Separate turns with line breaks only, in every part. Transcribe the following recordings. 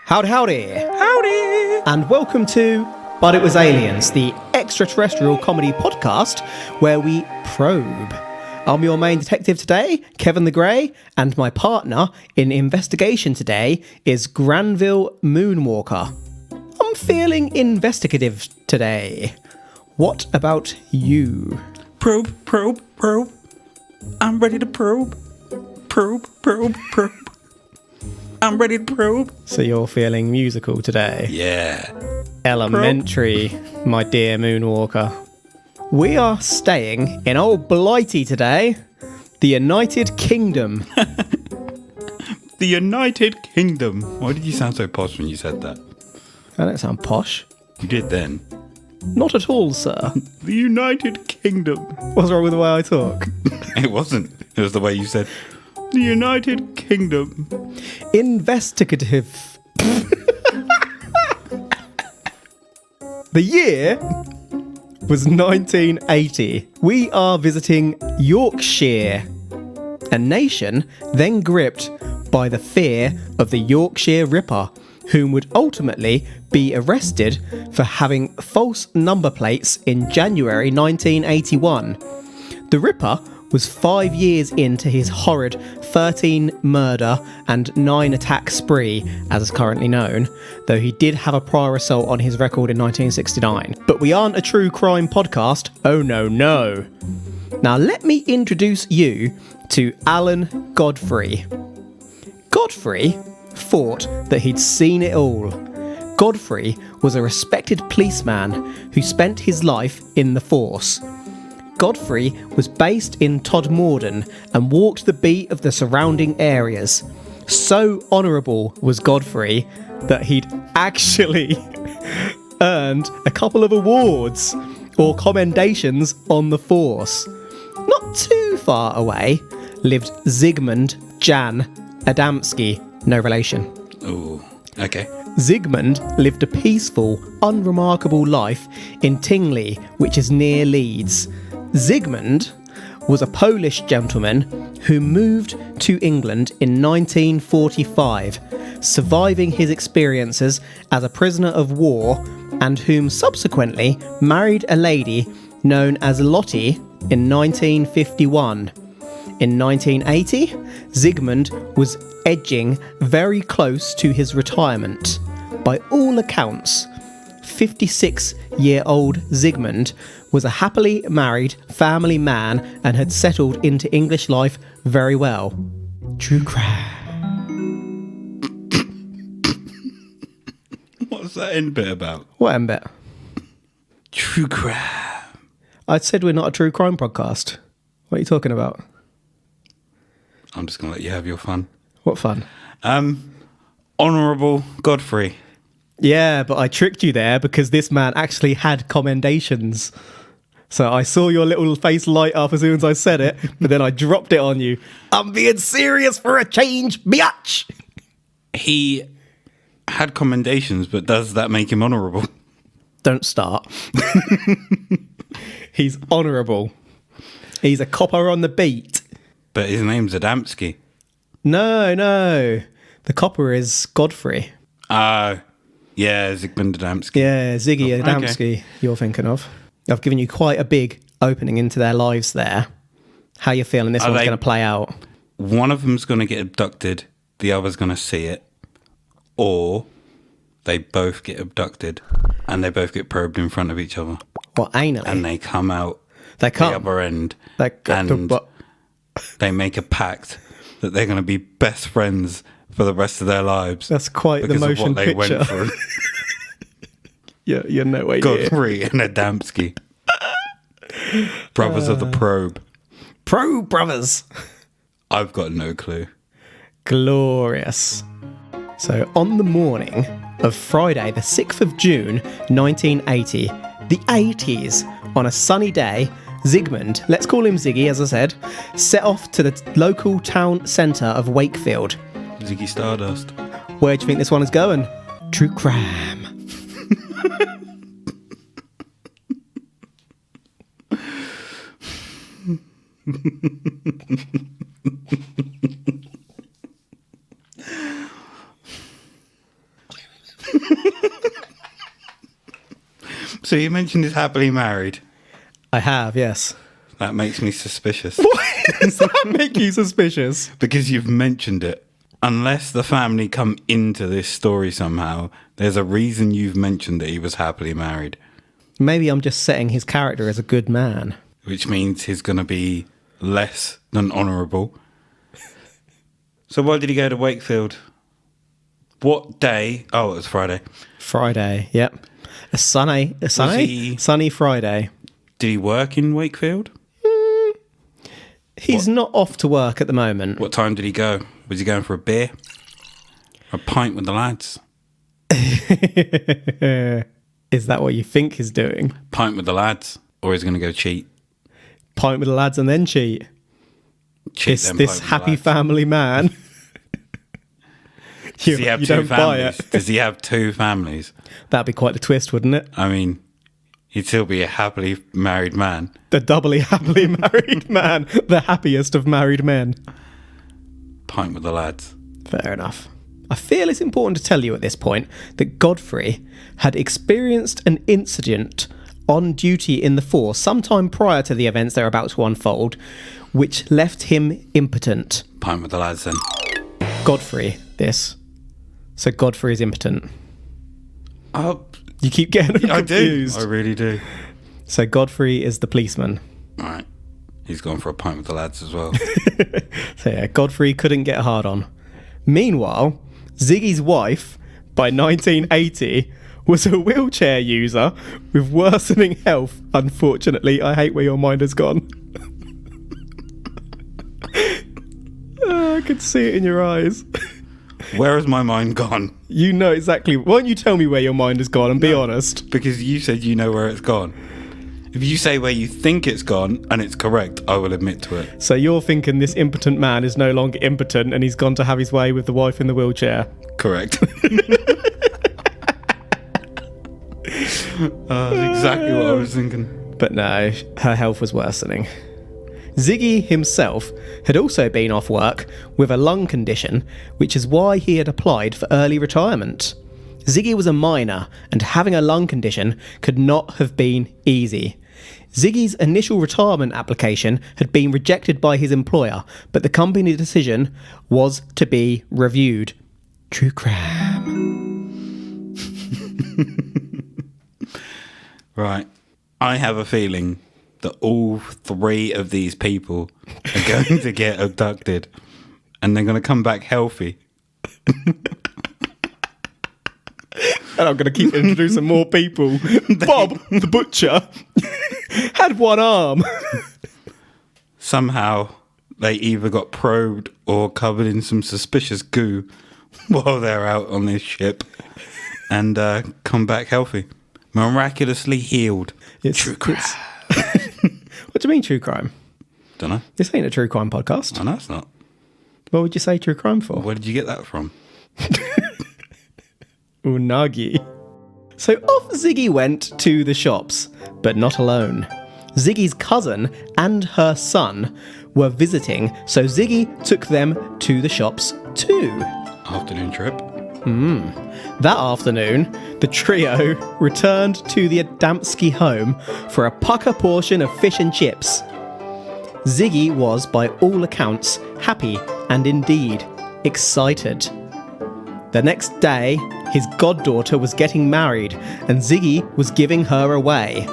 Howdy, howdy.
Howdy!
And welcome to But It Was Aliens, the extraterrestrial comedy podcast where we probe. I'm your main detective today, Kevin the Grey, and my partner in investigation today is Granville Moonwalker. I'm feeling investigative today. What about you?
Probe. I'm ready to probe. Probe. I'm ready to probe.
So you're feeling musical today?
Yeah.
Elementary, my dear Moonwalker. We are staying in old Blighty today, the United Kingdom.
The United Kingdom. Why did you sound so posh when you said that?
I don't sound posh.
You did then.
Not at all, sir.
The United Kingdom.
What's wrong with the way I talk?
It wasn't. It was the way you said, the United Kingdom.
Investigative. The year was 1980. We are visiting Yorkshire, a nation then gripped by the fear of the Yorkshire Ripper, whom would ultimately be arrested for having false number plates in January 1981. The Ripper was 5 years into his horrid 13 murder and 9 attack spree, as is currently known, though he did have a prior assault on his record in 1969. But we aren't a true crime podcast. Oh no. Now let me introduce you to Alan Godfrey. Godfrey thought that he'd seen it all. Godfrey was a respected policeman who spent his life in the force. Godfrey was based in Todmorden and walked the beat of the surrounding areas. So honourable was Godfrey that he'd actually earned a couple of awards or commendations on the force. Not too far away lived Zigmund Adamski, no relation.
Oh, okay.
Zigmund lived a peaceful, unremarkable life in Tingley, which is near Leeds. Zigmund was a Polish gentleman who moved to England in 1945, surviving his experiences as a prisoner of war, and whom subsequently married a lady known as Lottie in 1951. In 1980, Zigmund was edging very close to his retirement. By all accounts, 56-year-old Zigmund was a happily married family man and had settled into English life very well. True crime.
What's that end bit about?
What end bit?
True crime.
I said we're not a true crime podcast. What are you talking about?
I'm just going to let you have your fun.
What fun?
Honourable Godfrey.
Yeah, but I tricked you there because this man actually had commendations. So I saw your little face light up as soon as I said it, but then I dropped it on you. I'm being serious for a change, biatch!
He had commendations, but does that make him honourable?
Don't start. He's honourable. He's a copper on the beat.
But his name's Adamski.
No. The copper is Godfrey.
Yeah, Zigmund Adamski.
Yeah, Ziggy Adamski
Okay.
You're thinking of. I've given you quite a big opening into their lives there. How you feeling this one's going to play out?
One of them's going to get abducted, the other's going to see it. Or they both get abducted and they both get probed in front of each other.
What, anally?
And they come out
They
the
come.
other end.
And
they make a pact that they're going to be best friends for the rest of their lives.
That's quite the motion
of what they
picture.
went through.
You're no way near.
Godfrey and Adamski. Brothers of the probe.
Probe brothers.
I've got no clue.
Glorious. So on the morning of Friday, the 6th of June, 1980, the 80s, on a sunny day, Zigmund, let's call him Ziggy, as I said, set off to the local town centre of Wakefield.
Ziggy Stardust.
Where do you think this one is going? True crime.
So you mentioned he's happily married.
I have, yes.
That makes me suspicious.
Why does that make you suspicious?
Because you've mentioned it. Unless the family come into this story somehow, there's a reason you've mentioned that he was happily married.
Maybe I'm just setting his character as a good man.
Which means he's going to be less than honourable. So why did he go to Wakefield? What day? Oh, it was Friday.
Friday, yep. A sunny Friday.
Did he work in Wakefield?
He's not off to work at the moment.
What time did he go? Was he going for a beer? A pint with the lads?
Is that what you think he's doing?
Pint with the lads? Or is he going to go cheat?
Pint with the lads and then cheat?
Cheat
This happy family man.
Does he have
you
two
don't buy
families?
it.
Does he have two families?
That'd be quite the twist, wouldn't it?
I mean, he'd still be a happily married man.
The doubly happily married man. The happiest of married men.
Pint with the lads.
Fair enough. I feel it's important to tell you at this point that Godfrey had experienced an incident on duty in the force sometime prior to the events they're about to unfold, which left him impotent.
Pint with the lads then.
Godfrey, this. So Godfrey is impotent.
Oh,
You keep getting him
I
confused.
do. I really do.
So Godfrey is the policeman.
All right. He's gone for a pint with the lads as well.
So yeah, Godfrey couldn't get hard on. Meanwhile, Ziggy's wife, by 1980, was a wheelchair user with worsening health. Unfortunately, I hate where your mind has gone. I could see it in your eyes.
Where has my mind gone?
You know exactly. Why don't you tell me where your mind has gone and be honest?
Because you said you know where it's gone. If you say where you think it's gone and it's correct, I will admit to it.
So you're thinking this impotent man is no longer impotent and he's gone to have his way with the wife in the wheelchair.
Correct. That's exactly what I was thinking.
But no, her health was worsening. Ziggy himself had also been off work with a lung condition, which is why he had applied for early retirement. Ziggy was a minor, and having a lung condition could not have been easy. Ziggy's initial retirement application had been rejected by his employer, but the company decision was to be reviewed. True crime.
Right. I have a feeling that all three of these people are going to get abducted and they're going to come back healthy.
And I'm going to keep introducing more people. Bob, the butcher, had one arm.
Somehow they either got probed or covered in some suspicious goo while they're out on this ship and come back healthy. Miraculously healed. True crime.
What do you mean true crime?
Don't know.
This ain't a true crime podcast.
I know it's not.
What would you say true crime for?
Where did you get that from?
Unagi. So off Ziggy went to the shops, but not alone. Ziggy's cousin and her son were visiting, so Ziggy took them to the shops too.
Afternoon trip.
That afternoon, the trio returned to the Adamski home for a pucker portion of fish and chips. Ziggy was, by all accounts, happy and indeed excited. The next day, his goddaughter was getting married and Ziggy was giving her away.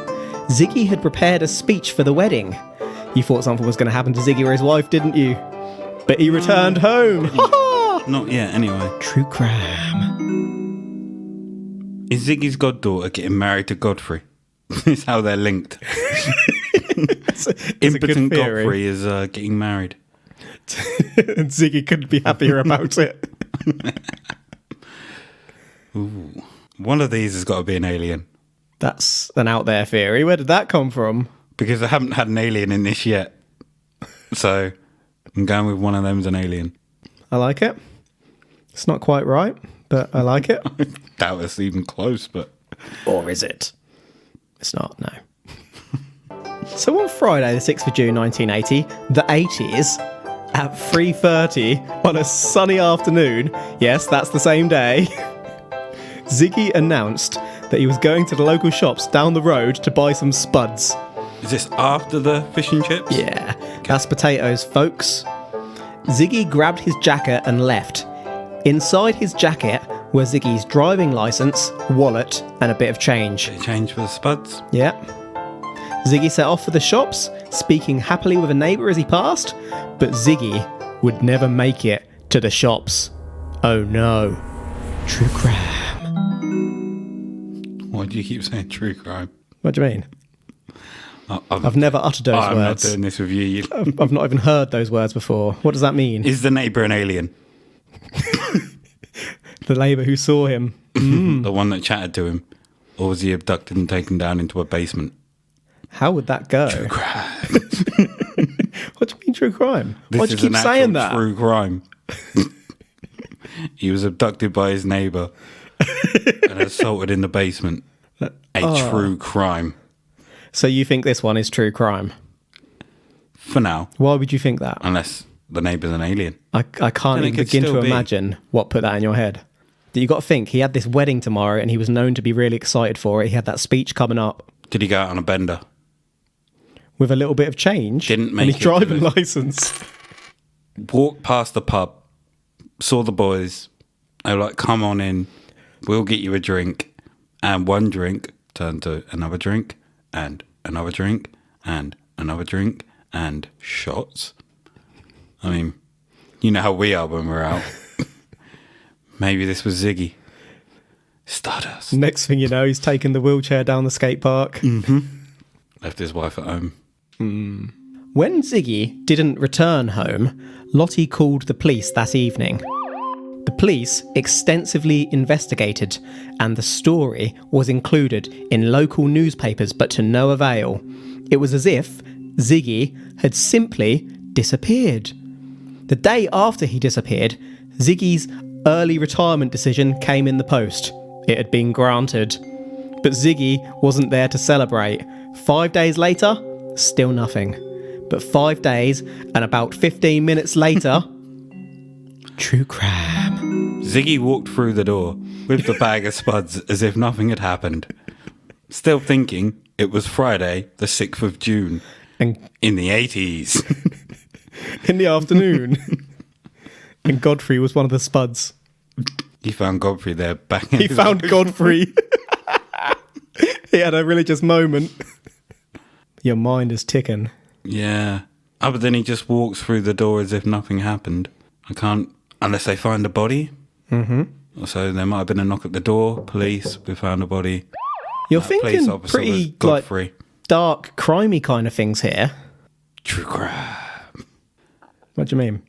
Ziggy had prepared a speech for the wedding. You thought something was going to happen to Ziggy or his wife, didn't you? But he returned home.
Not yet, anyway.
True crime.
Is Ziggy's goddaughter getting married to Godfrey? Is how they're linked. Impotent Godfrey is getting married.
And Ziggy couldn't be happier about it.
Ooh. One of these has got to be an alien.
That's an out there theory. Where did that come from?
Because I haven't had an alien in this yet. So I'm going with one of them as an alien.
I like it. It's not quite right, but I like it.
I doubt it's even close, but...
Or is it? It's not, no. So on Friday, the 6th of June 1980, the 80s, at 3:30 on a sunny afternoon, yes, that's the same day, Ziggy announced that he was going to the local shops down the road to buy some spuds.
Is this after the fish and chips?
Yeah, that's potatoes, folks. Ziggy grabbed his jacket and left. Inside his jacket were Ziggy's driving licence, wallet, and a bit of change.
They changed for the spuds.
Yeah. Ziggy set off for the shops, speaking happily with a neighbour as he passed, but Ziggy would never make it to the shops. Oh no. True crime.
Why do you keep saying true crime?
What do you mean? I've never uttered those
I'm
words.
not doing this with you.
I've not even heard those words before. What does that mean?
Is the neighbour an alien?
The neighbour who saw him.
The one that chatted to him? Or was he abducted and taken down into a basement?
How would that go?
True crime.
What do you mean true crime?
This
Why'd you
is
keep
an
saying
actual
that?
true crime. He was abducted by his neighbour and assaulted in the basement. A true crime.
So you think this one is true crime?
For now.
Why would you think that?
Unless the neighbour's an alien.
I can't
Then it
even
could
begin to
still be.
imagine what put that in your head. You got to think, he had this wedding tomorrow and he was known to be really excited for it. He had that speech coming up
Did he go out on a bender?
with a little bit of change
Didn't make
and his
it to
driving
the-
licence.
Walked past the pub, saw the boys. They were like, come on in, we'll get you a drink. And one drink turned to another drink, and another drink, and another drink, and shots. I mean, you know how we are when we're out. Maybe this was Ziggy. Stardust.
Next thing you know, he's taking the wheelchair down the skate park.
Left his wife at home.
When Ziggy didn't return home, Lottie called the police that evening. The police extensively investigated, and the story was included in local newspapers, but to no avail. It was as if Ziggy had simply disappeared. The day after he disappeared, Ziggy's early retirement decision came in the post. It had been granted. But Ziggy wasn't there to celebrate. 5 days later, still nothing. But 5 days and about 15 minutes later, true crime.
Ziggy walked through the door with the bag of spuds as if nothing had happened. Still thinking it was Friday, the 6th of June,
And
in the 80s.
in the afternoon. And Godfrey was one of the spuds.
He found Godfrey there back in
He
his
found
office.
Godfrey. He had a religious moment. Your mind is ticking.
Yeah. Oh, but then he just walks through the door as if nothing happened. I can't, unless they find a body. Mm-hmm. So there might have been a knock at the door. Police, we found a body.
You're
Police
thinking
officer was
pretty like
Godfrey.
dark, crimey kind of things here.
True crime.
What do you mean?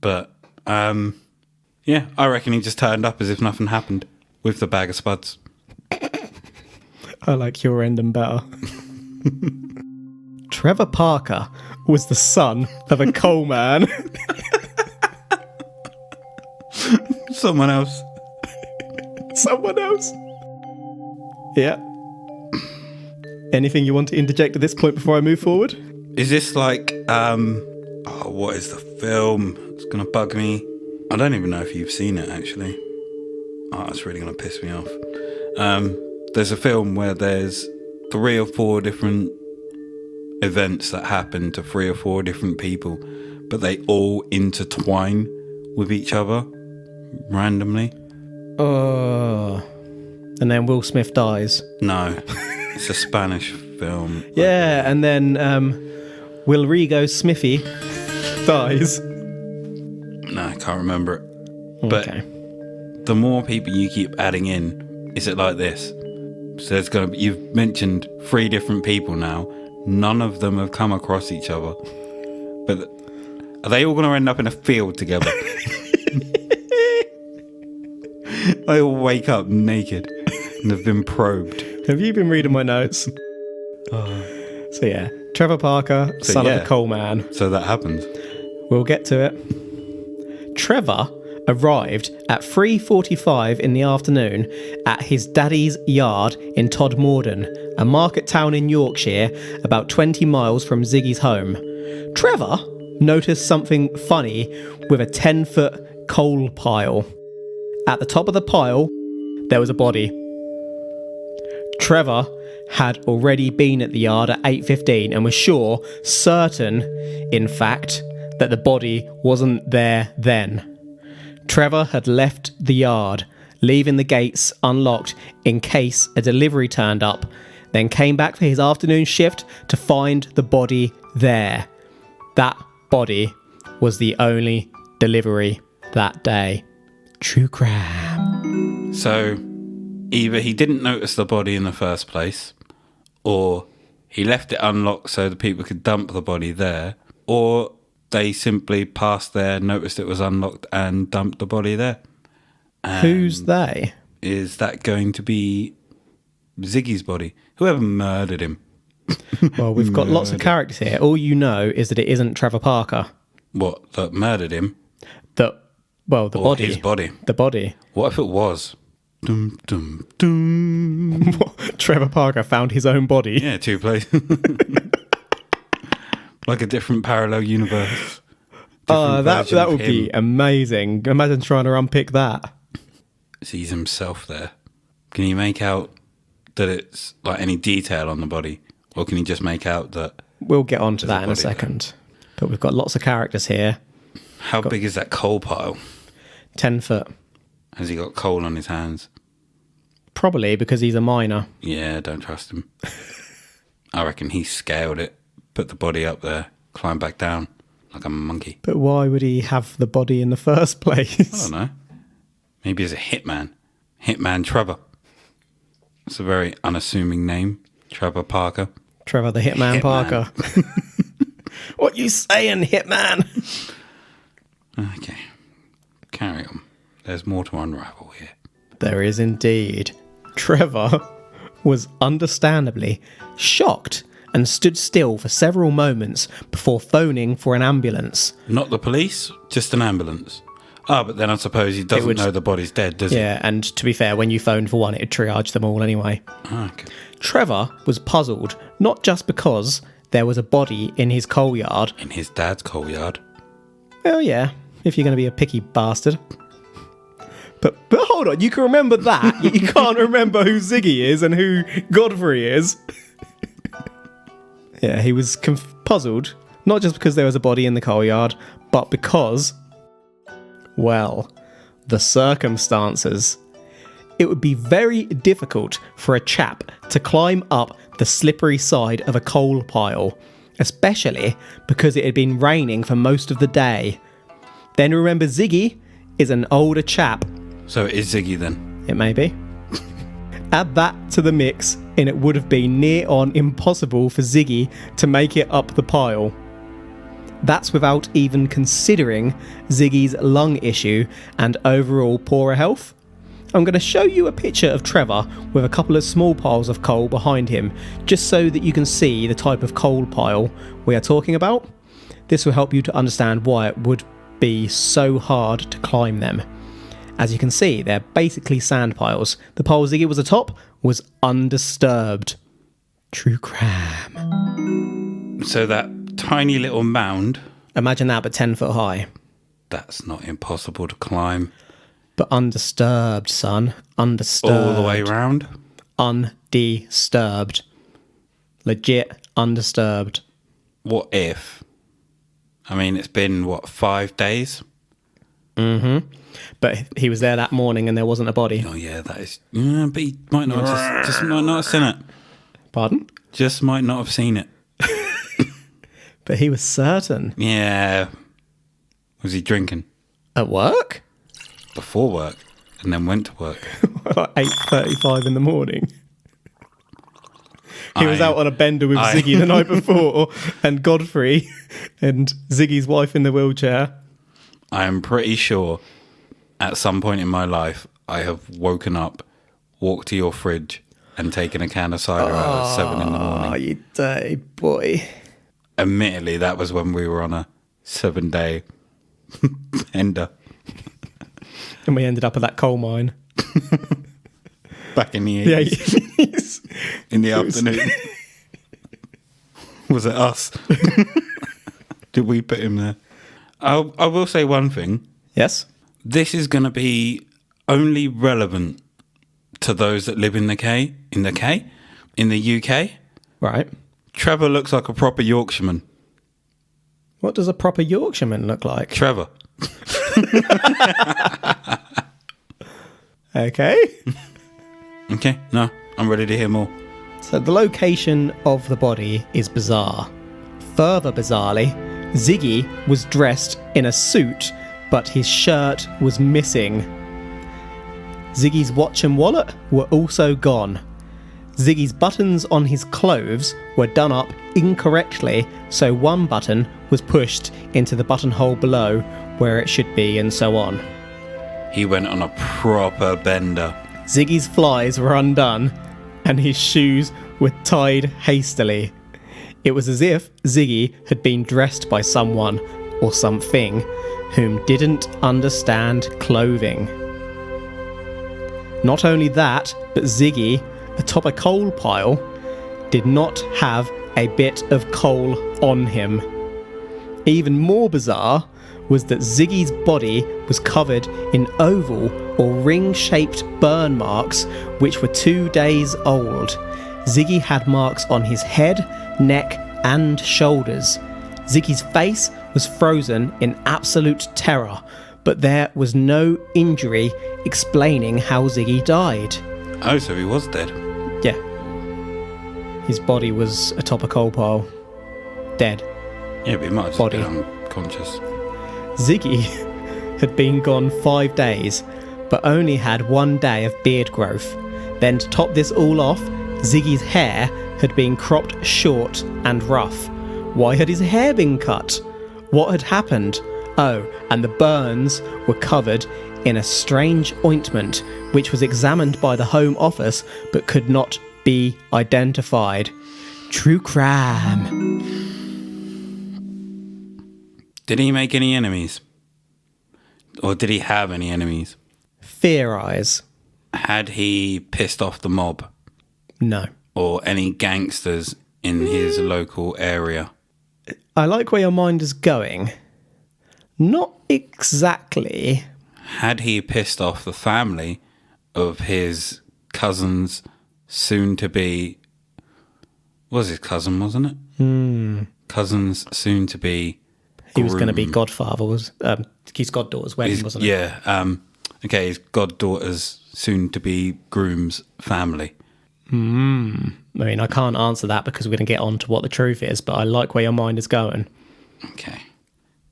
But, yeah, I reckon he just turned up as if nothing happened with the bag of spuds.
I like your ending better. Trevor Parker was the son of a coal man.
Someone else.
Someone else. Yeah. Anything you want to interject at this point before I move forward?
Is this like, what is the film? It's going to bug me. I don't even know if you've seen it, actually. Oh, it's really going to piss me off. There's a film where there's 3 or 4 different events that happen to 3 or 4 different people, but they all intertwine with each other randomly.
Oh. And then Will Smith dies.
No, it's a Spanish film.
Yeah, and then Will Rigo Smithy dies.
No, I can't remember it. But
Okay.
the more people you keep adding in, is it like this? So there's going to be, you've mentioned 3 different people now. None of them have come across each other. But are they all going to end up in a field together? They all wake up naked and have been probed.
Have you been reading my notes? So yeah, Trevor Parker, son of
yeah.
a coal man.
So that happens.
We'll get to it. Trevor arrived at 3:45 in the afternoon at his daddy's yard in Todmorden, a market town in Yorkshire, about 20 miles from Ziggy's home. Trevor noticed something funny with a 10-foot coal pile. At the top of the pile, there was a body. Trevor had already been at the yard at 8:15 and was certain, in fact, that the body wasn't there then. Trevor had left the yard, leaving the gates unlocked in case a delivery turned up, then came back for his afternoon shift to find the body there. That body was the only delivery that day. True crime.
So, either he didn't notice the body in the first place, or he left it unlocked so the people could dump the body there, or they simply passed there, noticed it was unlocked, and dumped the body there.
Who's they?
Is that going to be Ziggy's body? Whoever murdered him.
Well, we've got lots of characters here. All you know is that it isn't Trevor Parker.
What, that murdered him?
The
Or
body.
his body.
The body.
What if it was? Dum, dum, dum.
Trevor Parker found his own body.
Yeah, two places. Like a different parallel universe.
That would be amazing. Imagine trying to unpick that.
Sees himself there. Can he make out that it's like any detail on the body? Or can he just make out that...
We'll get on to
There's
that
a
in a
body
second. But we've got lots of characters here.
How big is that coal pile?
10 foot.
Has he got coal on his hands?
Probably because he's a miner.
Yeah, don't trust him. I reckon he scaled it, put the body up there, climbed back down like a monkey.
But why would he have the body in the first place?
I don't know. Maybe he's a hitman. Hitman Trevor. It's a very unassuming name. Trevor Parker.
Trevor the Hitman Parker. What you saying, Hitman?
Okay. Carry on. There's more to unravel here.
There is indeed. Trevor was understandably shocked and stood still for several moments before phoning for an ambulance.
Not the police, just an ambulance. Ah, but then I suppose he doesn't know the body's dead, does he?
Yeah, and to be fair, when you phoned for one, it'd triage them all anyway.
Okay.
Trevor was puzzled, not just because there was a body in his coal yard.
In his dad's coal yard.
Well, yeah, if you're going to be a picky bastard. But hold on, you can remember that. You can't remember who Ziggy is and who Godfrey is. Yeah, he was puzzled, not just because there was a body in the coal yard, but because, well, the circumstances. It would be very difficult for a chap to climb up the slippery side of a coal pile, especially because it had been raining for most of the day. Then remember, Ziggy is an older chap.
So it is Ziggy then?
It may be. Add that to the mix, and it would have been near on impossible for Ziggy to make it up the pile. That's without even considering Ziggy's lung issue and overall poorer health. I'm going to show you a picture of Trevor with a couple of small piles of coal behind him, just so that you can see the type of coal pile we are talking about. This will help you to understand why it would be so hard to climb them. As you can see, they're basically sand piles. The pile Ziggy was atop was undisturbed. True crime.
So that tiny little mound...
Imagine that, but 10 foot high.
That's not impossible to climb.
But undisturbed, son. Undisturbed.
All the way round?
Undisturbed. Legit undisturbed.
What if? I mean, it's been, 5 days?
Mm-hmm. But he was there that morning and there wasn't a body.
Oh, yeah, that is... Yeah, but he might not have just might not have seen it.
Pardon?
Just might not have seen it.
But he was certain.
Yeah. Was he drinking?
At work?
Before work. And then went to work.
Like 8:35 in the morning. He was out on a bender with Ziggy the night before, and Godfrey and Ziggy's wife in the wheelchair.
I am pretty sure at some point in my life I have woken up, walked to your fridge, and taken a can of cider out at 7 in the morning.
Oh, you dirty boy.
Admittedly, that was when we were on a 7-day bender.
And we ended up at that coal mine.
Back in the 80s.
Yeah,
in the afternoon. Was it us? Did we put him there? I will say one thing.
Yes?
This is going to be only relevant to those that live in the K. In the UK,
Right.
Trevor looks like a proper Yorkshireman.
What does a proper Yorkshireman look like?
Trevor.
Okay.
Okay, no, I'm ready to hear more.
So the location of the body is bizarre. Further bizarrely, Ziggy was dressed in a suit, but his shirt was missing. Ziggy's watch and wallet were also gone. Ziggy's buttons on his clothes were done up incorrectly, so one button was pushed into the buttonhole below where it should be, and so on.
He went on a proper bender.
Ziggy's flies were undone, and his shoes were tied hastily. It was as if Ziggy had been dressed by someone or something whom didn't understand clothing. Not only that, but Ziggy, atop a coal pile, did not have a bit of coal on him. Even more bizarre was that Ziggy's body was covered in oval or ring-shaped burn marks which were 2 days old. Ziggy had marks on his head, neck and shoulders. Ziggy's face was frozen in absolute terror, but there was no injury explaining how Ziggy died.
Oh, so he was dead.
Yeah. His body was atop a coal pile. Dead.
Yeah, but he might have just
Body.
been unconscious.
Ziggy had been gone 5 days, but only had 1 day of beard growth. Then to top this all off, Ziggy's hair had been cropped short and rough. Why had his hair been cut? What had happened? Oh, and the burns were covered in a strange ointment, which was examined by the Home Office but could not be identified. True crime.
Did he make any enemies? Or did he have any enemies?
Fear eyes.
Had he pissed off the mob?
No.
Or any gangsters in his local area?
I like where your mind is going. Not exactly.
Had he pissed off the family of his cousin's soon-to-be... Was his cousin, wasn't it? Cousin's soon-to-be...
He was going to be
groom.
godfather, was his goddaughter's wedding, wasn't it?
Yeah. Okay, his goddaughter's soon-to-be groom's family.
I mean, I can't answer that because we're going to get on to what the truth is, but I like where your mind is going.
Okay.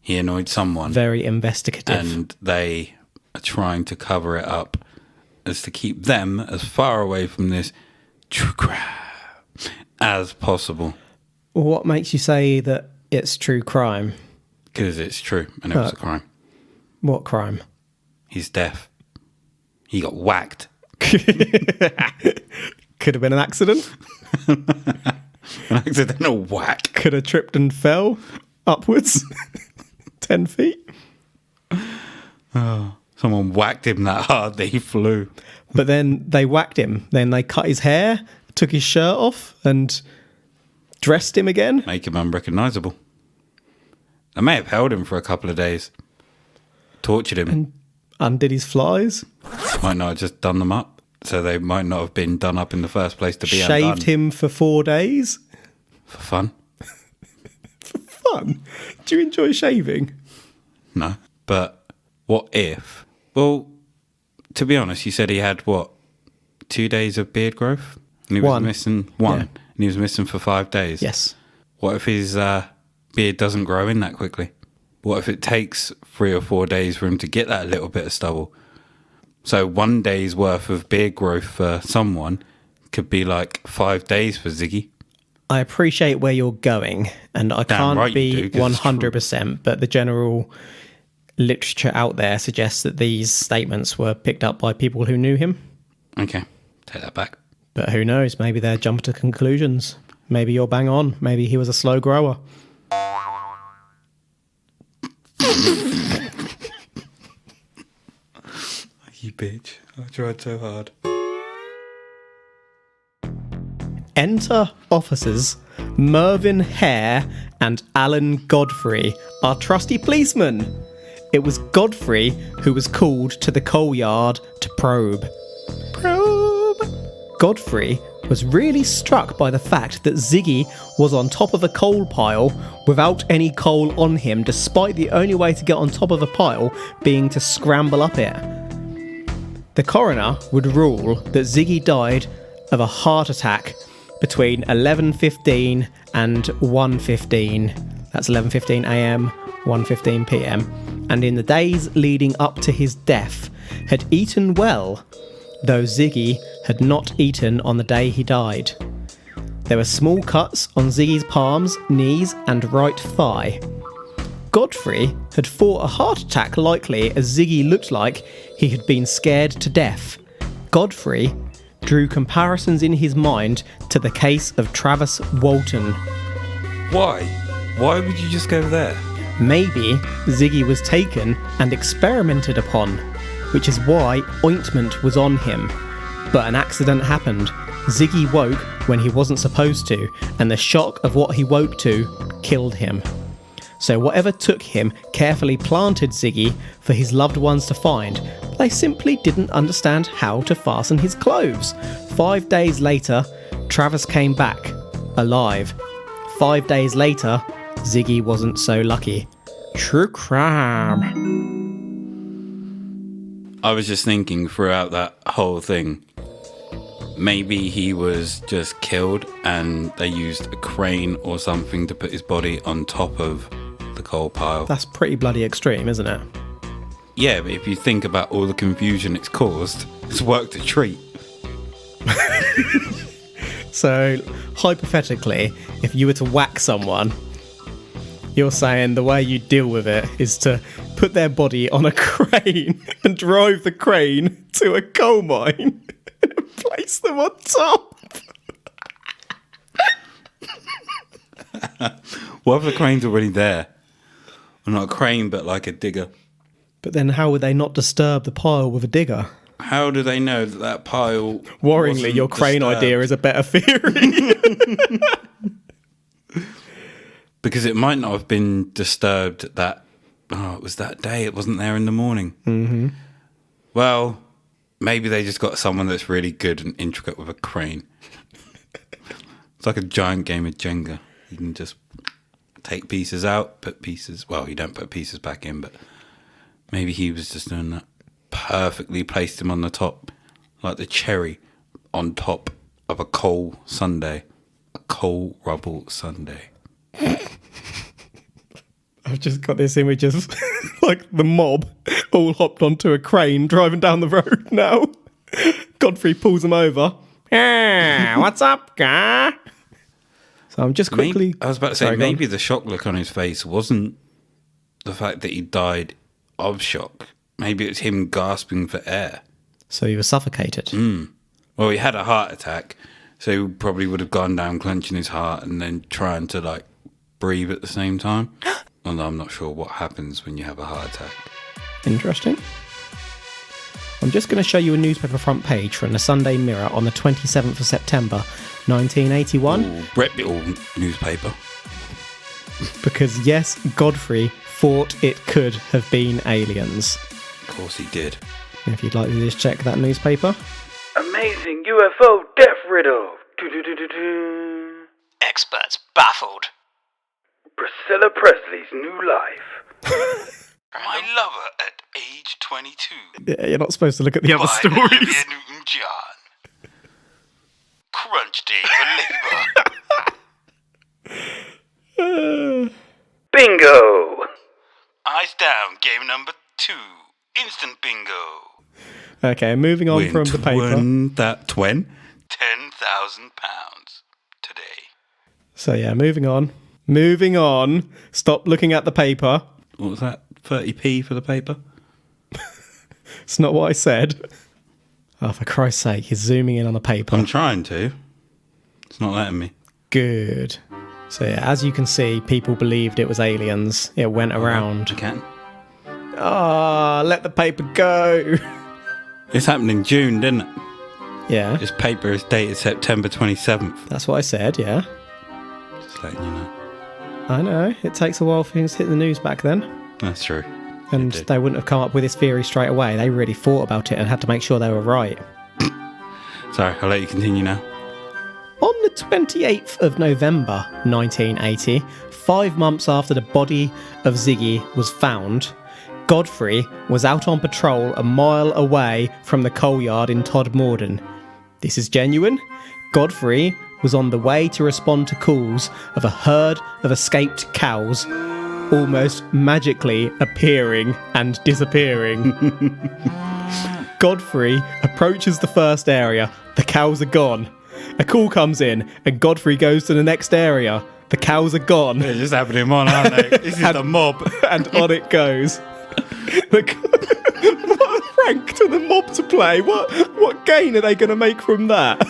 He annoyed someone.
Very investigative.
And they are trying to cover it up as to keep them as far away from this true crime as possible.
What makes you say that it's true crime?
Because it's true, and it was a crime.
What crime?
He's deaf. He got whacked.
Could have been an accident.
An accidental whack.
Could have tripped and fell upwards 10 feet.
Someone whacked him that hard that he flew.
But then they whacked him. Then they cut his hair, took his shirt off, and dressed him again.
Make him unrecognisable. They may have held him for a couple of days. Tortured him.
And undid his flies.
Might not have just done them up. So they might not have been done up in the first place to be
Shaved
undone.
him for 4 days.
For fun?
Fun. Do you enjoy shaving?
No. But what if... Well, to be honest, you said he had, 2 days of beard growth? And he was
One.
missing one.
Yeah.
And he was missing for 5 days.
Yes.
What if his beard doesn't grow in that quickly? What if it takes 3 or 4 days for him to get that little bit of stubble? So 1 day's worth of beard growth for someone could be like 5 days for Ziggy.
I appreciate where you're going, and I
Damn
can't
right you do,
be
'cause it's
100%, but the general literature out there suggests that these statements were picked up by people who knew him.
Okay, take that back.
But who knows? Maybe they're jumping to conclusions. Maybe you're bang on. Maybe he was a slow grower.
You bitch. I tried so hard.
Enter officers Mervyn Hare and Alan Godfrey, our trusty policeman. It was Godfrey who was called to the coal yard to probe. Godfrey was really struck by the fact that Ziggy was on top of a coal pile without any coal on him, despite the only way to get on top of a pile being to scramble up it. The coroner would rule that Ziggy died of a heart attack between 11:15 and 1:15. That's 11:15 a.m, 1:15 p.m. And in the days leading up to his death, had eaten well, though Ziggy had not eaten on the day he died. There were small cuts on Ziggy's palms, knees, and right thigh. Godfrey had fought a heart attack likely as Ziggy looked like he had been scared to death. Godfrey drew comparisons in his mind to the case of Travis Walton.
Why? Why would you just go there?
Maybe Ziggy was taken and experimented upon, which is why ointment was on him. But an accident happened. Ziggy woke when he wasn't supposed to, and the shock of what he woke to killed him. So whatever took him carefully planted Ziggy for his loved ones to find, but they simply didn't understand how to fasten his clothes. 5 days later, Travis came back, alive. 5 days later, Ziggy wasn't so lucky. True crime.
I was just thinking throughout that whole thing, maybe he was just killed and they used a crane or something to put his body on top of the coal pile.
That's pretty bloody extreme, isn't it?
Yeah, but if you think about all the confusion it's caused, it's worked a treat.
So, hypothetically, if you were to whack someone, you're saying the way you deal with it is to put their body on a crane and drive the crane to a coal mine and place them on top.
What if the crane's already there? Well, not a crane, but like a digger.
But then how would they not disturb the pile with a digger?
How do they know that that pile...
Worryingly, your crane
disturbed?
idea is a better theory.
Because it might not have been disturbed that... Oh, it was that day. It wasn't there in the morning.
Mm-hmm.
Well, maybe they just got someone that's really good and intricate with a crane. It's like a giant game of Jenga. You can just take pieces out, put pieces... Well, you don't put pieces back in, but maybe he was just doing that. Perfectly placed him on the top, like the cherry on top of a coal sundae. A coal rubble sundae.
I've just got this image of like the mob all hopped onto a crane driving down the road now. Godfrey pulls them over. Yeah, what's up, guy? So I'm just quickly...
I was about to say, maybe the shock look on his face wasn't the fact that he died of shock. Maybe it's him gasping for air.
So he was suffocated.
Well, he had a heart attack, so he probably would have gone down clenching his heart and then trying to, like, breathe at the same time. Although I'm not sure what happens when you have a heart attack.
Interesting. I'm just going to show you a newspaper front page from the Sunday Mirror on the 27th of September, 1981.
Ooh, reputable newspaper.
Because, yes, Godfrey thought it could have been aliens.
Of course he did.
If you'd like to just check that newspaper.
Amazing UFO death riddle. Do-do-do-do-do.
Experts baffled.
Priscilla Presley's new life.
My lover at age 22.
Yeah, you're not supposed to look at the other
By
stories.
Olivia Newton-John. Crunch day for Labour.
Bingo!
Eyes down, game number 2. Instant bingo.
Okay, moving on from the paper.
£10,000 today.
So yeah, moving on. Moving on. Stop looking at the paper.
What was that? 30p for the paper?
It's not what I said. Oh, for Christ's sake, he's zooming in on the paper.
I'm trying to. It's not letting me.
Good. So yeah, as you can see, people believed it was aliens. It went around.
You can.
Ah, let the paper go.
This happened in June, didn't it?
Yeah,
This paper is dated September 27th.
that's what I said, yeah.
Just letting you know.
I know, it takes a while for things to hit the news back then.
That's true.
And
It did.
they wouldn't have come up with this theory straight away. They really thought about it and had to make sure they were right.
Sorry, I'll let you continue now.
28th of November 1980, 5 months after the body of Ziggy was found, Godfrey was out on patrol a mile away from the coal yard in Todmorden. This is genuine. Godfrey was on the way to respond to calls of a herd of escaped cows almost magically appearing and disappearing. Godfrey approaches the first area. The cows are gone. A call comes in and Godfrey goes to the next area. The cows are gone.
They're just having him on, aren't they? This is the mob.
And on it goes. What a prank to the mob to play. What gain are they going to make from that?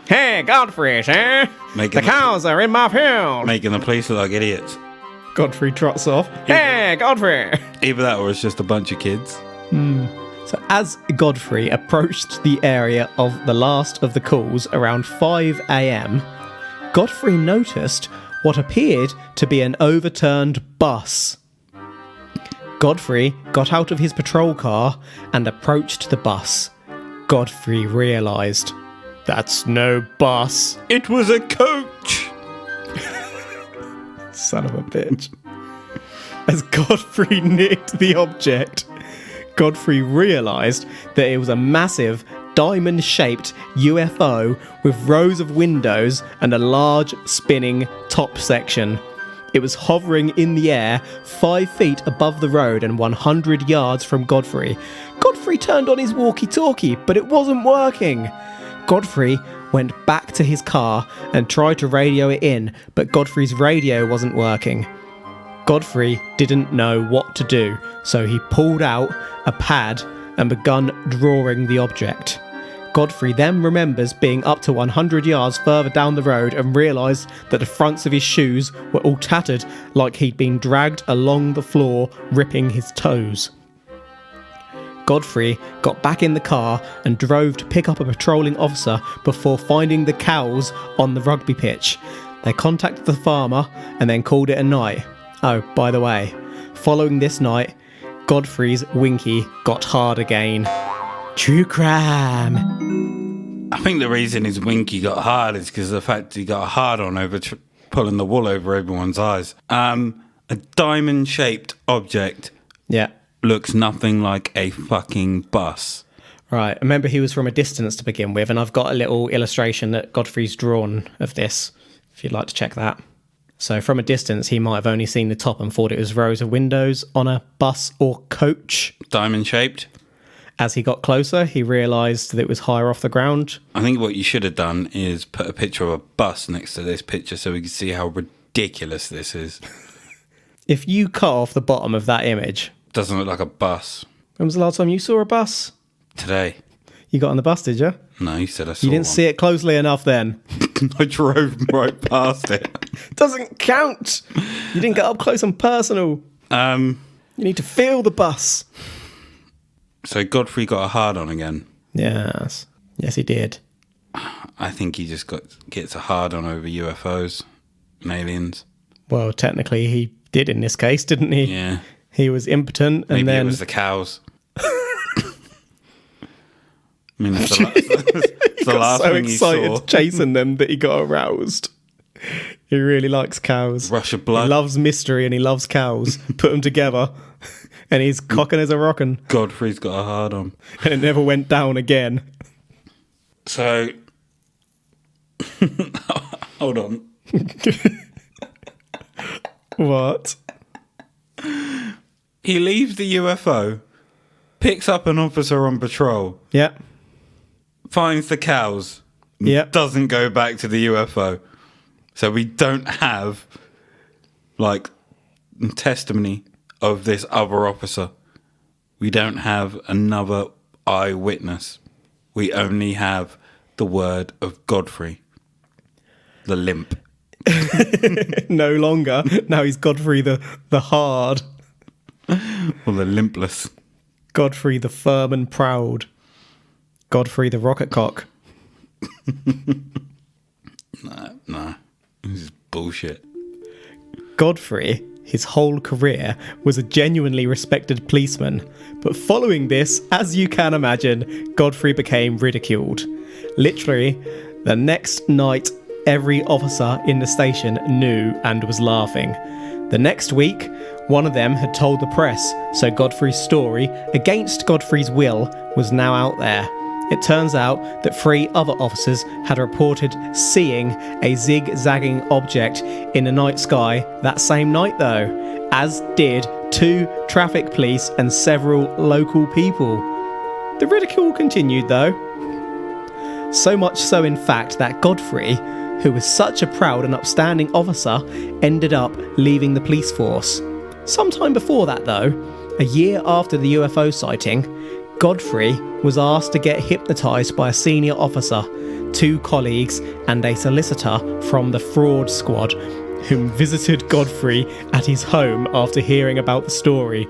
Hey, Godfrey, sir. The cows are in my field.
Making the police look like idiots.
Godfrey trots off. Hey, Godfrey.
Either that or it's just a bunch of kids.
So as Godfrey approached the area of the last of the calls around 5 a.m, Godfrey noticed what appeared to be an overturned bus. Godfrey got out of his patrol car and approached the bus. Godfrey realised, that's no bus.
It was a coach.
Son of a bitch. As Godfrey neared the object, Godfrey realised that it was a massive diamond-shaped UFO with rows of windows and a large spinning top section. It was hovering in the air 5 feet above the road and 100 yards from Godfrey. Godfrey turned on his walkie-talkie, but it wasn't working. Godfrey went back to his car and tried to radio it in, but Godfrey's radio wasn't working. Godfrey didn't know what to do, so he pulled out a pad and begun drawing the object. Godfrey then remembers being up to 100 yards further down the road and realised that the fronts of his shoes were all tattered like he'd been dragged along the floor, ripping his toes. Godfrey got back in the car and drove to pick up a patrolling officer before finding the cows on the rugby pitch. They contacted the farmer and then called it a night. Oh, by the way, following this night, Godfrey's winky got hard again. True crime.
I think the reason his winky got hard is because of the fact he got hard on over pulling the wool over everyone's eyes. A diamond-shaped object.
Yeah.
Looks nothing like a fucking bus.
Right. Remember, he was from a distance to begin with, and I've got a little illustration that Godfrey's drawn of this, if you'd like to check that. So from a distance, he might have only seen the top and thought it was rows of windows on a bus or coach.
Diamond-shaped.
As he got closer, he realised that it was higher off the ground.
I think what you should have done is put a picture of a bus next to this picture so we can see how ridiculous this is.
If you cut off the bottom of that image...
Doesn't look like a bus.
When was the last time you saw a bus?
Today.
You got on the bus, did you?
No, you said I saw
You didn't
one.
see it closely enough then.
I drove right past it.
Doesn't count. You didn't get up close and personal.
You
need to feel the bus.
So Godfrey got a hard on again.
Yes. Yes, he did.
I think he just gets a hard on over UFOs and aliens.
Well, technically he did in this case, didn't he?
Yeah.
He was impotent and
Maybe
then...
it was the cows. I mean, it's the last
so
thing
excited
you saw.
chasing them that he got aroused. He really likes cows.
Rush of blood.
He loves mystery and he loves cows. Put them together and he's cocking as a rockin'.
Godfrey's got a hard on.
And it never went down again.
So, hold on.
What?
He leaves the UFO, picks up an officer on patrol,
Yeah.
finds the cows,
Yeah.
doesn't go back to the UFO. So we don't have, like, testimony of this other officer. We don't have another eyewitness. We only have the word of Godfrey, the limp.
No longer. Now he's Godfrey the hard.
Or the limpless.
Godfrey the firm and proud. Godfrey the rocket cock.
Nah. This is bullshit.
Godfrey, his whole career, was a genuinely respected policeman. But following this, as you can imagine, Godfrey became ridiculed. Literally, The next night, every officer in the station knew and was laughing. The next week, one of them had told the press, so Godfrey's story, against Godfrey's will, was now out there. It turns out that 3 other officers had reported seeing a zigzagging object in the night sky that same night though, as did 2 traffic police and several local people. The ridicule continued though. So much so in fact that Godfrey, who was such a proud and upstanding officer, ended up leaving the police force. Sometime before that though, a year after the UFO sighting, Godfrey was asked to get hypnotised by a senior officer, 2 colleagues and a solicitor from the fraud squad, whom visited Godfrey at his home after hearing about the story.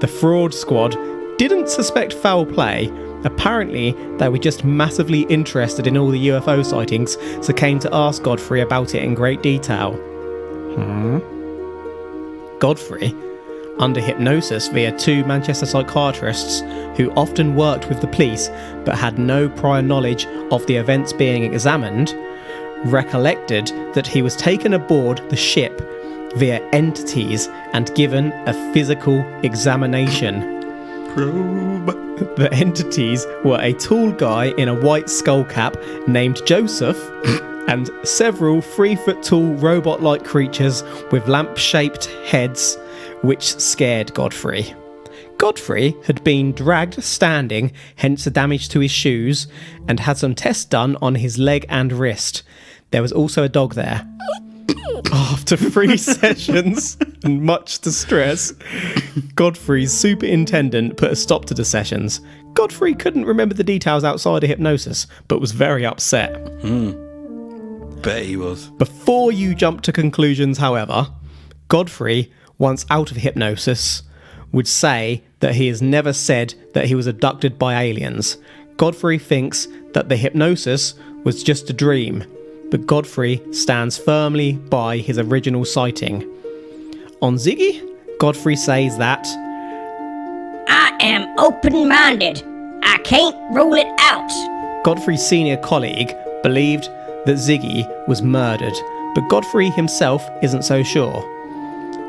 The fraud squad didn't suspect foul play. Apparently, they were just massively interested in all the UFO sightings, so came to ask Godfrey about it in great detail. Godfrey, under hypnosis via 2 Manchester psychiatrists who often worked with the police but had no prior knowledge of the events being examined, recollected that he was taken aboard the ship via entities and given a physical examination. The entities were a tall guy in a white skull cap named Joseph and several 3-foot-tall robot-like creatures with lamp-shaped heads, which scared Godfrey. Godfrey had been dragged standing, hence the damage to his shoes, and had some tests done on his leg and wrist. There was also a dog there. After 3 sessions and much distress, Godfrey's superintendent put a stop to the sessions. Godfrey couldn't remember the details outside of hypnosis, but was very upset.
Bet he was.
Before you jump to conclusions, however, Godfrey, once out of hypnosis, would say that he has never said that he was abducted by aliens. Godfrey thinks that the hypnosis was just a dream, but Godfrey stands firmly by his original sighting. On Ziggy, Godfrey says that
I am open-minded. I can't rule it out.
Godfrey's senior colleague believed that Ziggy was murdered, but Godfrey himself isn't so sure.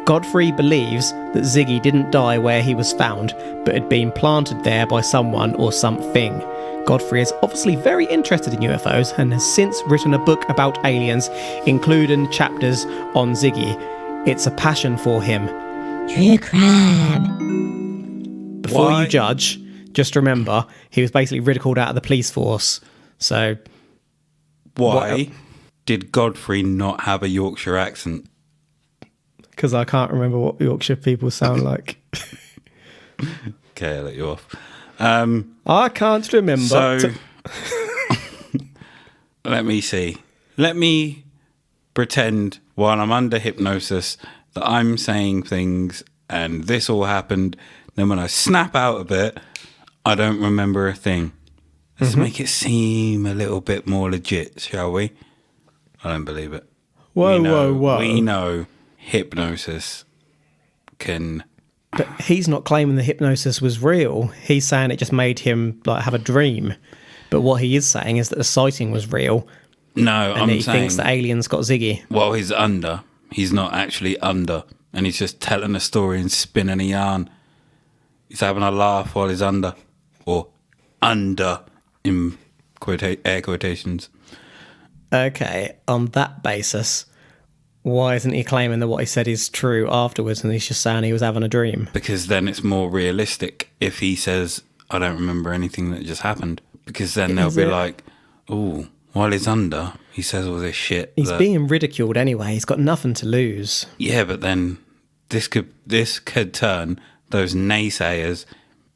Godfrey believes that Ziggy didn't die where he was found, but had been planted there by someone or something. Godfrey is obviously very interested in UFOs and has since written a book about aliens, including chapters on Ziggy. It's a passion for him.
True crime.
Before
Why?
you judge, just remember, he was basically ridiculed out of the police force. So,
Why did Godfrey not have a Yorkshire accent?
because I can't remember what Yorkshire people sound like.
Okay, I'll let you off.
I can't remember.
So, let me see. Let me pretend while I'm under hypnosis that I'm saying things and this all happened. Then when I snap out of it, I don't remember a thing. Let's make it seem a little bit more legit, shall we? I don't believe it.
Whoa,
We know-
whoa, whoa.
We know hypnosis can...
But he's not claiming the hypnosis was real. He's saying it just made him like have a dream. But what he is saying is that the sighting was real,
No,
and
I'm
he
saying...
thinks the aliens got Ziggy.
Well, he's under. He's not actually under. And he's just telling a story and spinning a yarn. He's having a laugh while he's under. Or under, in air quotations.
Okay, on that basis, why isn't he claiming that what he said is true afterwards and he's just saying he was having a dream?
Because then it's more realistic if he says, I don't remember anything that just happened. Because then they'll be like, oh, while he's under, he says all this shit.
He's
that-
being ridiculed anyway. He's got nothing to lose.
Yeah, but then this could turn those naysayers,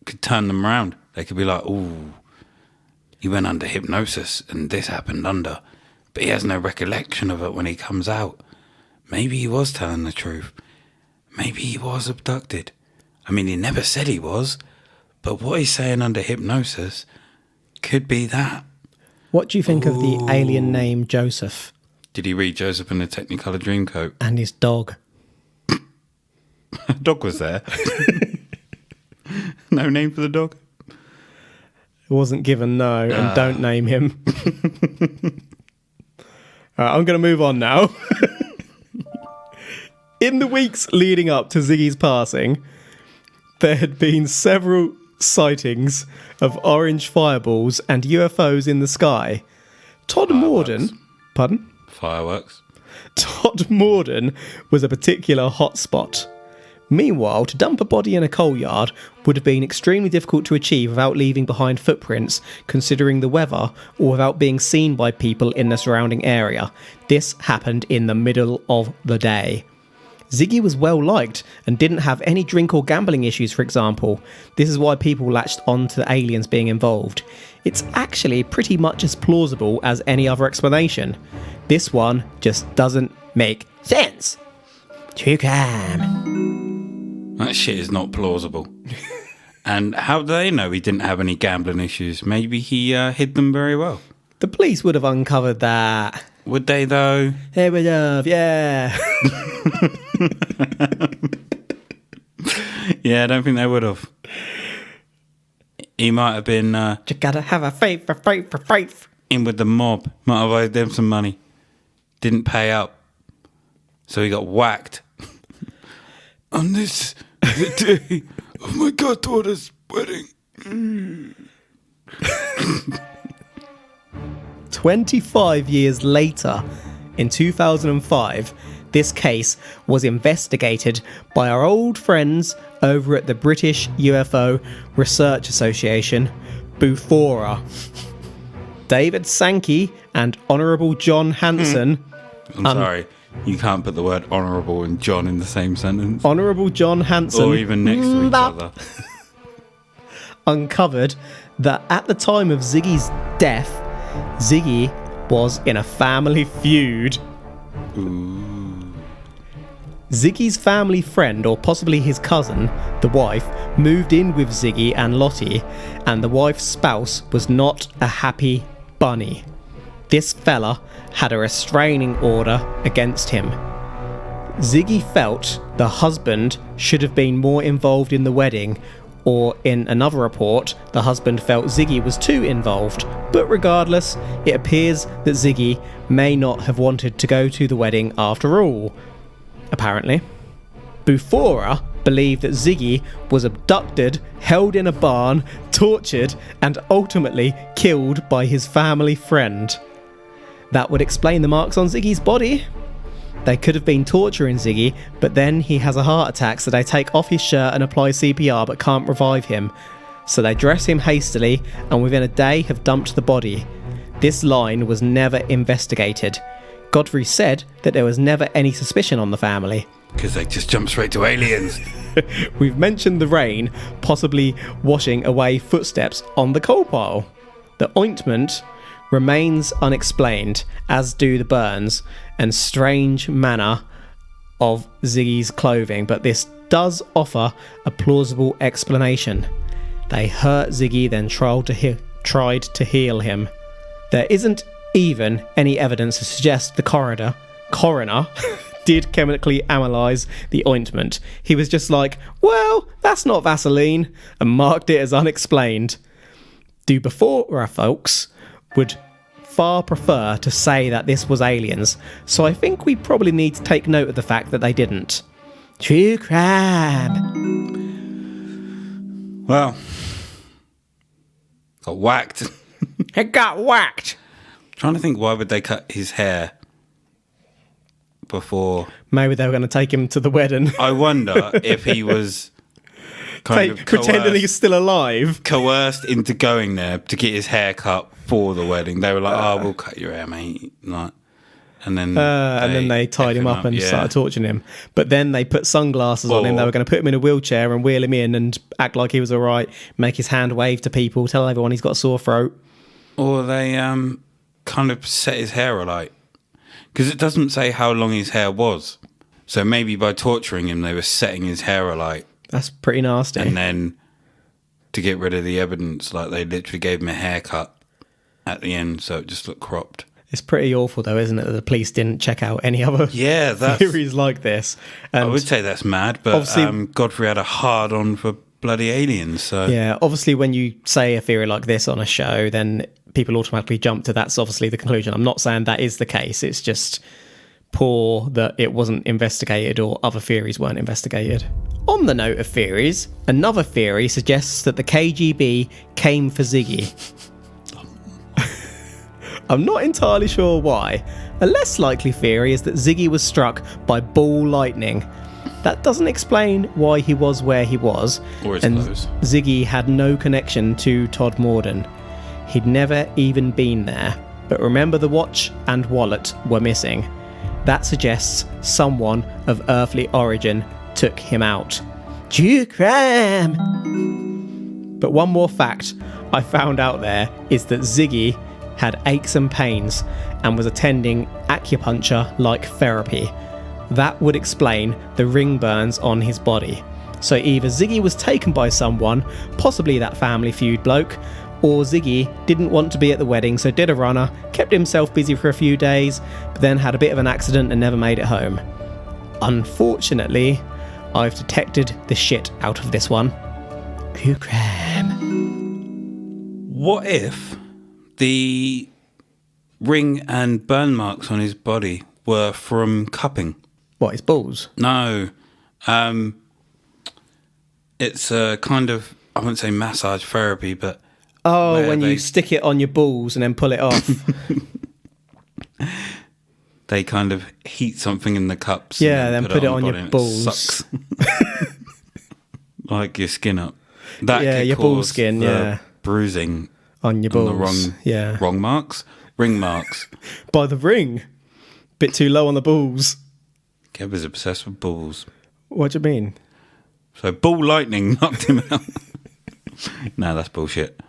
could turn them around. They could be like, "Ooh, he went under hypnosis and this happened under, but he has no recollection of it when he comes out. Maybe he was telling the truth. Maybe he was abducted. I mean, he never said he was, but what he's saying under hypnosis could be that."
What do you think of the alien name Joseph
Did he read Joseph in the Technicolor Dreamcoat?
and his dog?
Dog was there. No name for the dog?
It wasn't given, no, and don't name him. I'm going to move on now. In the weeks leading up to Ziggy's passing, there had been several sightings of orange fireballs and UFOs in the sky. Todd Morden... Pardon?
Fireworks.
Todd Morden was a particular hotspot. Meanwhile, to dump a body in a coal yard would have been extremely difficult to achieve without leaving behind footprints, considering the weather, or without being seen by people in the surrounding area. This happened in the middle of the day. Ziggy was well liked and didn't have any drink or gambling issues, for example. This is why people latched on to the aliens being involved. It's actually pretty much as plausible as any other explanation. This one just doesn't make sense. True crime.
That shit is not plausible. And how do they know he didn't have any gambling issues? Maybe he hid them very well.
The police would have uncovered that.
Would they, though?
They would have, yeah.
Yeah, I don't think they would have. He might have been
You gotta have a faith for faith for faith.
in with the mob. Might have owed them some money. Didn't pay up. So he got whacked. On this, the day of my goddaughter's wedding.
25 years later, in 2005, this case was investigated by our old friends over at the British UFO Research Association, Bufora. David Sankey and Honourable John Hanson.
I'm sorry, you can't put the word honourable and John in the same sentence.
Honourable John Hanson.
Or even next to each other.
Uncovered that at the time of Ziggy's death, Ziggy was in a family feud.
Ooh.
Ziggy's family friend, or possibly his cousin, the wife, moved in with Ziggy and Lottie, and the wife's spouse was not a happy bunny. This fella had a restraining order against him. Ziggy felt the husband should have been more involved in the wedding, or in another report, the husband felt Ziggy was too involved. But regardless, it appears that Ziggy may not have wanted to go to the wedding after all. Apparently. Bufora believed that Ziggy was abducted, held in a barn, tortured, and ultimately killed by his family friend. That would explain the marks on Ziggy's body. They could have been torturing Ziggy, but then he has a heart attack, so they take off his shirt and apply CPR but can't revive him. So they dress him hastily and within a day have dumped the body. This line was never investigated. Godfrey said that there was never any suspicion on the family.
Because they just jump straight to aliens.
We've mentioned the rain possibly washing away footsteps on the coal pile. The ointment remains unexplained, as do the burns and strange manner of Ziggy's clothing, but this does offer a plausible explanation. They hurt Ziggy, then tried to heal him. There isn't even any evidence to suggest the coroner did chemically analyse the ointment. He was just like, well, that's not Vaseline, and marked it as unexplained. Do Bufora folks would far prefer to say that this was aliens, so I think we probably need to take note of the fact that they didn't. True crime.
Well, got whacked.
It got whacked.
Trying to think, why would they cut his hair before?
Maybe they were going to take him to the wedding.
I wonder if he was kind of
pretending he's still alive.
coerced into going there to get his hair cut for the wedding. They were like, "Oh, we'll cut your hair, mate." Like, and then
they tied him up and
yeah.
started torturing him. But then they put sunglasses on him. They were going to put him in a wheelchair and wheel him in and act like he was all right, make his hand wave to people, tell everyone he's got a sore throat.
Or they kind of set his hair alight, because it doesn't say how long his hair was. So maybe by torturing him, they were setting his hair alight.
That's pretty nasty.
And then to get rid of the evidence, like they literally gave him a haircut at the end, so it just looked cropped.
It's pretty awful, though, isn't it, that the police didn't check out any other
Yeah, that's,
theories like this. And
I would say that's mad, but
obviously,
Godfrey had a hard-on for bloody aliens. So
Yeah, obviously when you say a theory like this on a show, then people automatically jump to that's obviously the conclusion. I'm not saying that is the case. It's just poor that it wasn't investigated or other theories weren't investigated. On the note of theories, another theory suggests that the KGB came for Ziggy. I'm not entirely sure why. A less likely theory is that Ziggy was struck by ball lightning. That doesn't explain why he was where he was,
Or his
and
clothes.
Ziggy had no connection to Todd Morden. He'd never even been there. But remember, the watch and wallet were missing. That suggests someone of earthly origin took him out. True crime! But one more fact I found out there is that Ziggy had aches and pains and was attending acupuncture-like therapy. That would explain the ring burns on his body. So either Ziggy was taken by someone, possibly that Family Feud bloke, or Ziggy didn't want to be at the wedding, so did a runner, kept himself busy for a few days, but then had a bit of an accident and never made it home. Unfortunately, I've detected the shit out of this one. True crime.
what if the ring and burn marks on his body were from cupping?
What, his balls?
No. It's a kind of, I wouldn't say massage therapy, but...
Oh,
where
when
they-
you stick it on your balls and then pull it off.
They kind of heat something in the cups.
Yeah,
and
then put it on
body
your
and it
balls.
Sucks. Like your skin up. That
Yeah,
could
your ball
cause
skin,
the
yeah.
bruising
On your
on
balls.
the
Yeah.
wrong marks. Ring marks.
By the ring. Bit too low on the balls.
Kev is obsessed with balls.
What do you mean?
So ball lightning knocked him out. No, that's bullshit.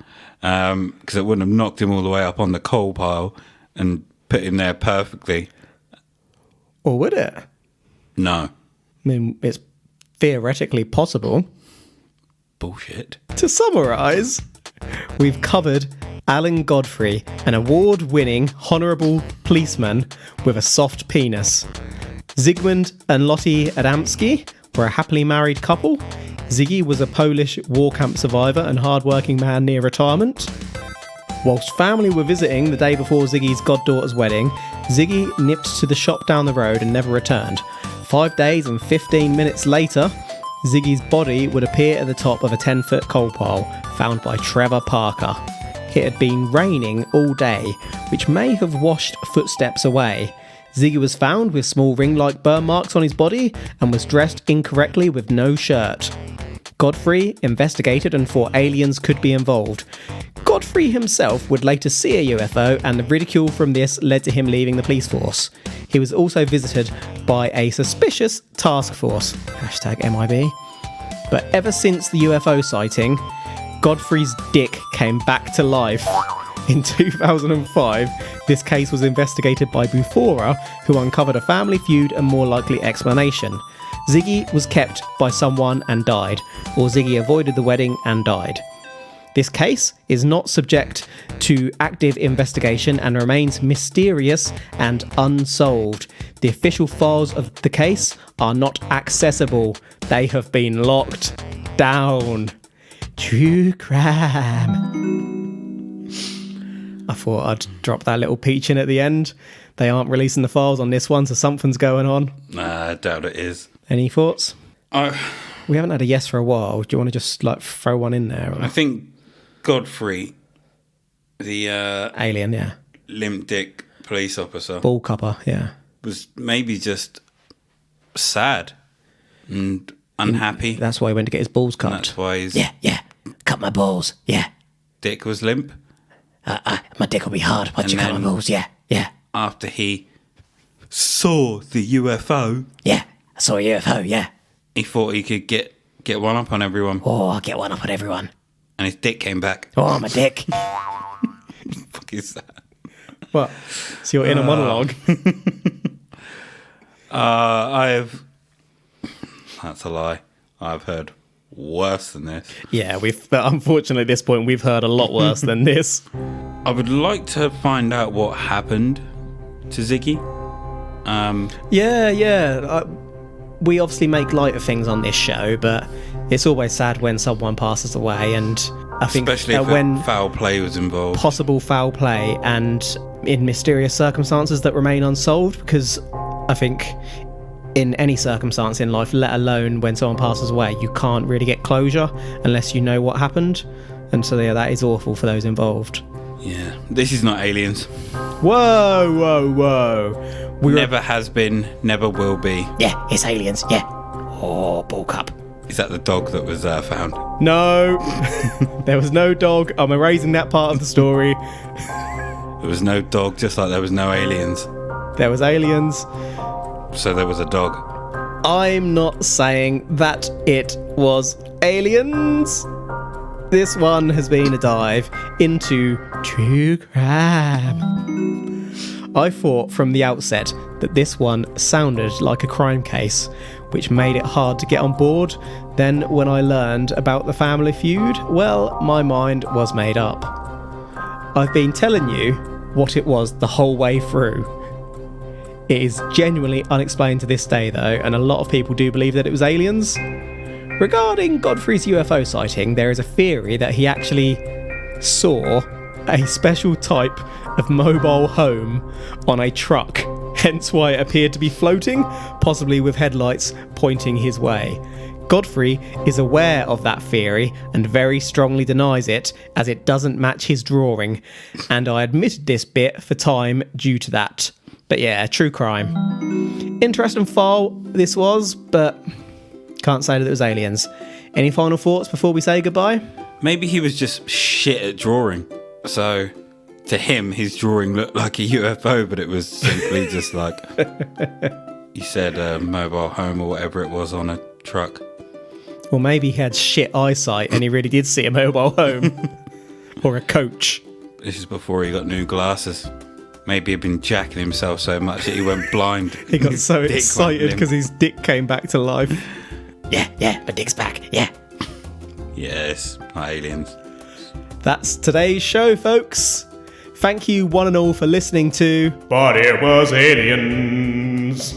Because it wouldn't have knocked him all the way up on the coal pile and put him there perfectly.
Or would it?
No.
I mean, it's theoretically possible.
Bullshit.
To summarise, we've covered Alan Godfrey, an award-winning honourable policeman with a soft penis. Zigmund and Lottie Adamski were a happily married couple. Ziggy was a Polish war camp survivor and hard-working man near retirement. Whilst family were visiting the day before Ziggy's goddaughter's wedding, Ziggy nipped to the shop down the road and never returned. 5 days and 15 minutes later, Ziggy's body would appear at the top of a 10-foot coal pile found by Trevor Parker. It had been raining all day, which may have washed footsteps away. Ziggy was found with small ring-like burn marks on his body and was dressed incorrectly with no shirt. Godfrey investigated and thought aliens could be involved. Godfrey himself would later see a UFO, and the ridicule from this led to him leaving the police force. He was also visited by a suspicious task force, #MIB. But ever since the UFO sighting, Godfrey's dick came back to life. In 2005, this case was investigated by Bufora, who uncovered a Family Feud and more likely explanation. Ziggy was kept by someone and died, or Ziggy avoided the wedding and died. This case is not subject to active investigation and remains mysterious and unsolved. The official files of the case are not accessible. They have been locked down. True crime. I thought I'd drop that little peach in at the end. They aren't releasing the files on this one, so something's going on.
Nah, I doubt it is.
Any thoughts?
I
We haven't had a yes for a while. Do you want to just like throw one in there? Or?
think Godfrey, the
Alien, yeah.
limp dick police officer,
Ball cupper, yeah.
was maybe just sad and unhappy.
That's why he went to get his balls
And
cut.
that's why his
Yeah. Cut my balls. Yeah.
dick was limp.
My dick will be hard once
And
you cut my
then-
balls. Yeah.
After he saw the UFO,
Yeah. I saw a UFO. Yeah.
he thought he could get one up on everyone.
Oh, I'll get one up on everyone.
And his dick came back.
Oh, my dick.
Fuck is that?
What? So you're in a monologue.
I have... That's a lie. I've heard worse than this.
Yeah, unfortunately at this point we've heard a lot worse than this.
I would like to find out what happened to Ziggy.
Yeah. We obviously make light of things on this show, but It's always sad when someone passes away, and I think
Especially if
when
foul play was involved.
possible foul play and in mysterious circumstances that remain unsolved, because I think in any circumstance in life, let alone when someone passes away, you can't really get closure unless you know what happened. And so yeah, that is awful for those involved.
Yeah, this is not aliens.
Whoa, whoa, whoa.
Never has been, never will be.
Yeah, it's aliens, yeah. Oh, ball cup.
Is that the dog that was found?
No, there was no dog. I'm erasing that part of the story.
There was no dog, just like there was no aliens.
There was aliens.
So there was a dog.
I'm not saying that it was aliens. This one has been a dive into true crime. I thought from the outset that this one sounded like a crime case, which made it hard to get on board. Then when I learned about the family feud, well, my mind was made up. I've been telling you what it was the whole way through. It is genuinely unexplained to this day though, and a lot of people do believe that it was aliens. Regarding Godfrey's UFO sighting, there is a theory that he actually saw a special type of mobile home on a truck, hence why it appeared to be floating, possibly with headlights pointing his way. Godfrey is aware of that theory and very strongly denies it, as it doesn't match his drawing, and I admitted this bit for time due to that. But yeah, true crime. Interesting file this was, but can't say that it was aliens. Any final thoughts before we say goodbye?
Maybe he was just shit at drawing. So to him, his drawing looked like a UFO, but it was simply just like, you said a mobile home or whatever it was on a truck.
Or maybe he had shit eyesight and he really did see a mobile home. Or a coach.
This is before he got new glasses. Maybe he'd been jacking himself so much that he went blind.
He got
His
so
dick
excited
went limp.
because his dick came back to life.
Yeah, my dick's back, yeah.
Yes, not aliens.
That's today's show, folks. Thank you one and all for listening to
But it was aliens.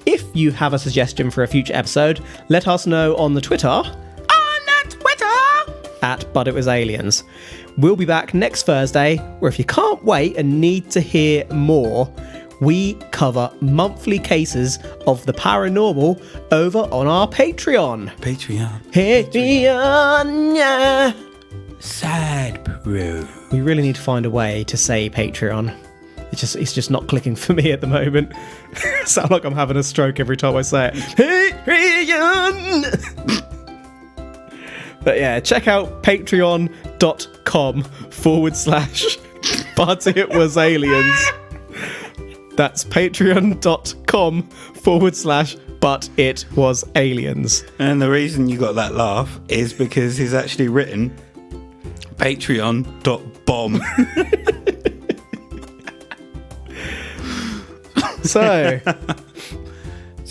If you have a suggestion for a future episode, let us know on the Twitter. At But It Was Aliens. We'll be back next Thursday, where if you can't wait and need to hear more, we cover monthly cases of the paranormal over on our Patreon. Patreon, yeah.
Sad pro.
We really need to find a way to say Patreon. It's just not clicking for me at the moment. Sound like I'm having a stroke every time I say it. Patreon! But yeah, check out patreon.com/But It Was Aliens. That's patreon.com/But It Was Aliens.
And the reason you got that laugh is because he's actually written patreon.bomb.
So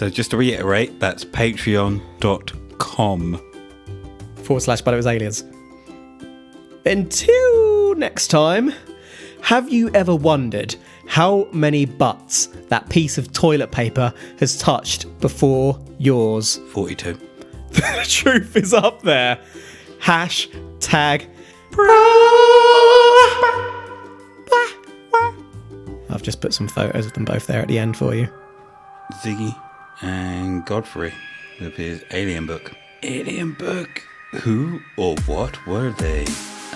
just to reiterate, that's patreon.com.
/But It Was Aliens. Until next time, have you ever wondered how many butts that piece of toilet paper has touched before yours?
42.
The truth is up there. Hashtag. I've just put some photos of them both there at the end for you.
Ziggy and Godfrey with his alien book. Alien book. Who or what were they?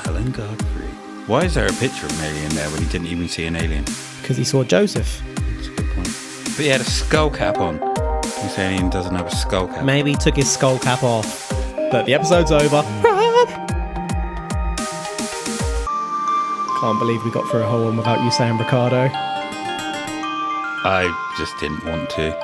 Alan Godfrey. Why is there a picture of an alien there when he didn't even see an alien?
Because he saw Joseph.
That's a good point. But he had a skull cap on. This alien doesn't have a skull cap.
Maybe he took his skull cap off. But the episode's over. Can't believe we got through a whole one without you saying Ricardo.
I just didn't want to.